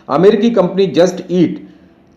अमेरिकी company just eat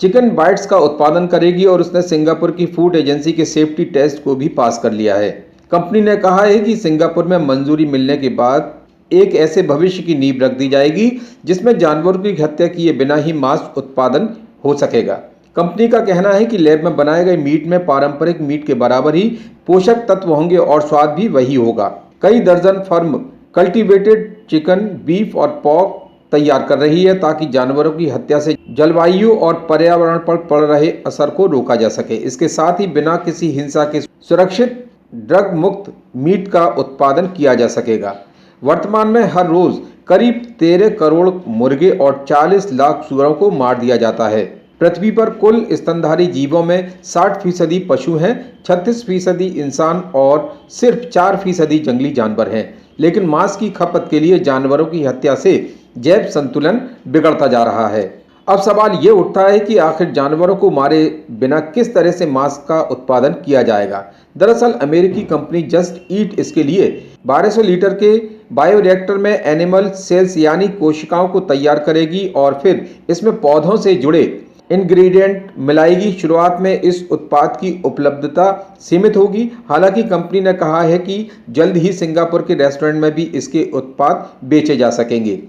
chicken bytes का उत्पादन करेगी और उसने सिंगापुर की फूड एजेंसी के सेफ्टी टेस्ट को भी पास कर लिया है। कंपनी ने कहा है कि सिंगापुर में मंजूरी मिलने के बाद एक ऐसे भविष्य की नींव रख दी जाएगी जिसमें जानवरों की हत्या किए बिना ही मांस उत्पादन हो सकेगा। कंपनी का कहना है कि लैब में बनाए गए मीट में पारंपरिक मीट के बराबर ही पोषक तत्व होंगे और स्वाद भी वही होगा। कई दर्जन फर्म कल्टीवेटेड चिकन, बीफ और पोर्क तैयार कर रही है ताकि जानवरों की हत्या से जलवायु और पर्यावरण पर पड़ रहे असर को रोका जा सके। इसके साथ ही बिना किसी हिंसा के सुरक्षित ड्रग मुक्त मीट का उत्पादन किया जा सकेगा। वर्तमान में हर रोज करीब 13 करोड़ मुर्गे और 40 लाख सूअरों को मार दिया जाता है। पृथ्वी पर कुल स्तनधारी जीवों में 60% पशु हैं, 36% इंसान और सिर्फ 4% जंगली जानवर हैं। लेकिन मांस की खपत के लिए जानवरों की हत्या से जैव संतुलन बिगड़ता जा रहा है। अब सवाल ये उठता है कि आखिर जानवरों को मारे बिना किस तरह से मांस का उत्पादन किया जाएगा। दरअसल अमेरिकी कंपनी जस्ट ईट इसके लिए 1200 लीटर के बायोरिएक्टर में एनिमल सेल्स यानी कोशिकाओं को तैयार करेगी और फिर इसमें पौधों से जुड़े इंग्रेडिएंट मिलाएगी। शुरुआत में इस उत्पाद की उपलब्धता सीमित होगी। हालांकि कंपनी ने कहा है कि जल्द ही सिंगापुर के रेस्टोरेंट में भी इसके उत्पाद बेचे जा सकेंगे।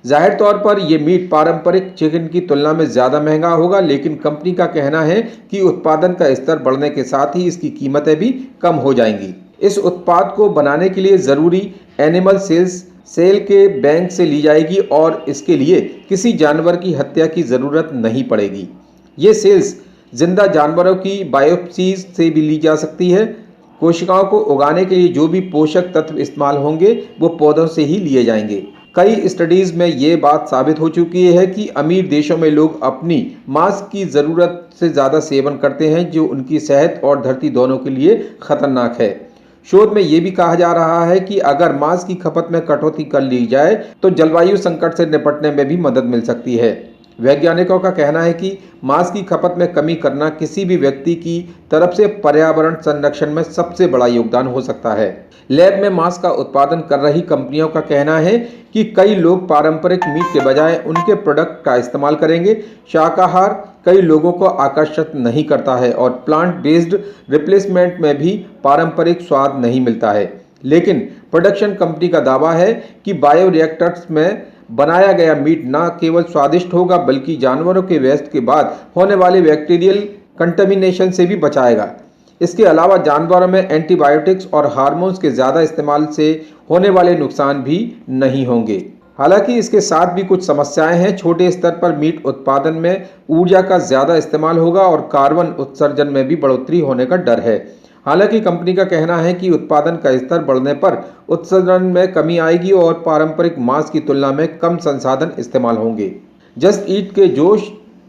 जाहिर तौर पर यह मीट पारंपरिक चिकन की तुलना में ज़्यादा महंगा होगा, लेकिन कंपनी का कहना है कि उत्पादन का स्तर बढ़ने के साथ ही इसकी कीमतें भी कम हो जाएंगी। इस उत्पाद को बनाने के लिए ज़रूरी एनिमल सेल के बैंक से ली जाएगी और इसके लिए किसी जानवर की हत्या की ज़रूरत नहीं पड़ेगी। ये सेल्स जिंदा जानवरों की बायोप्सीज से भी ली जा सकती है। कोशिकाओं को उगाने के लिए जो भी पोषक तत्व इस्तेमाल होंगे वो पौधों से ही लिए जाएंगे। कई स्टडीज़ में ये बात साबित हो चुकी है कि अमीर देशों में लोग अपनी मांस की ज़रूरत से ज़्यादा सेवन करते हैं, जो उनकी सेहत और धरती दोनों के लिए खतरनाक है। शोध में ये भी कहा जा रहा है कि अगर मांस की खपत में कटौती कर ली जाए तो जलवायु संकट से निपटने में भी मदद मिल सकती है। वैज्ञानिकों का कहना है कि मांस की खपत में कमी करना किसी भी व्यक्ति की तरफ से पर्यावरण संरक्षण में सबसे बड़ा योगदान हो सकता है। लैब में मांस का उत्पादन कर रही कंपनियों का कहना है कि कई लोग पारंपरिक मीट के बजाय उनके प्रोडक्ट का इस्तेमाल करेंगे। शाकाहार कई लोगों को आकर्षित नहीं करता है और प्लांट बेस्ड रिप्लेसमेंट में भी पारंपरिक स्वाद नहीं मिलता है। लेकिन प्रोडक्शन कंपनी का दावा है कि बायोरिएक्टर्स में बनाया गया मीट न केवल स्वादिष्ट होगा बल्कि जानवरों के वेस्ट के बाद होने वाले बैक्टीरियल कंटामिनेशन से भी बचाएगा। इसके अलावा जानवरों में एंटीबायोटिक्स और हार्मोन्स के ज़्यादा इस्तेमाल से होने वाले नुकसान भी नहीं होंगे। हालांकि इसके साथ भी कुछ समस्याएं हैं। छोटे स्तर पर मीट उत्पादन में ऊर्जा का ज़्यादा इस्तेमाल होगा और कार्बन उत्सर्जन में भी बढ़ोतरी होने का डर है। हालांकि कंपनी का कहना है कि उत्पादन का स्तर बढ़ने पर उत्सर्जन में कमी आएगी और पारंपरिक मांस की तुलना में कम संसाधन इस्तेमाल होंगे। जस्ट ईट के जोश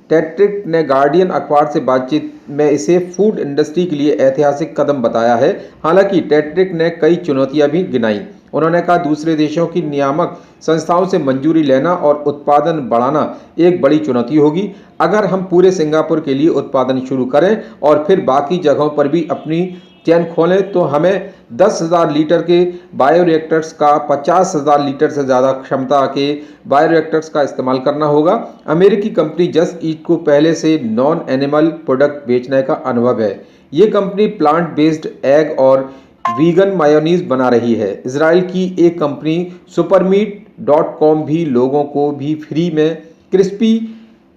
टेट्रिक ने गार्डियन अखबार से बातचीत में इसे फूड इंडस्ट्री के लिए ऐतिहासिक कदम बताया है। हालांकि टेट्रिक ने कई चुनौतियां भी गिनाई। उन्होंने कहा दूसरे देशों की नियामक संस्थाओं से मंजूरी लेना और उत्पादन बढ़ाना एक बड़ी चुनौती होगी। अगर हम पूरे सिंगापुर के लिए उत्पादन शुरू करें और फिर बाकी जगहों पर भी अपनी चैन खोलें तो हमें 10,000 लीटर के बायोरिएक्टर्स का 50,000 लीटर से ज़्यादा क्षमता के बायोरिएक्टर्स का इस्तेमाल करना होगा। अमेरिकी कंपनी जस्ट ईट को पहले से नॉन एनिमल प्रोडक्ट बेचने का अनुभव है। ये कंपनी प्लांट बेस्ड एग और वीगन मायोनीज बना रही है। इजराइल की एक कंपनी supermeat.com भी लोगों को भी फ्री में क्रिस्पी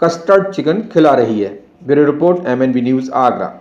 कस्टर्ड चिकन खिला रही है। Bureau report MNV news Agra.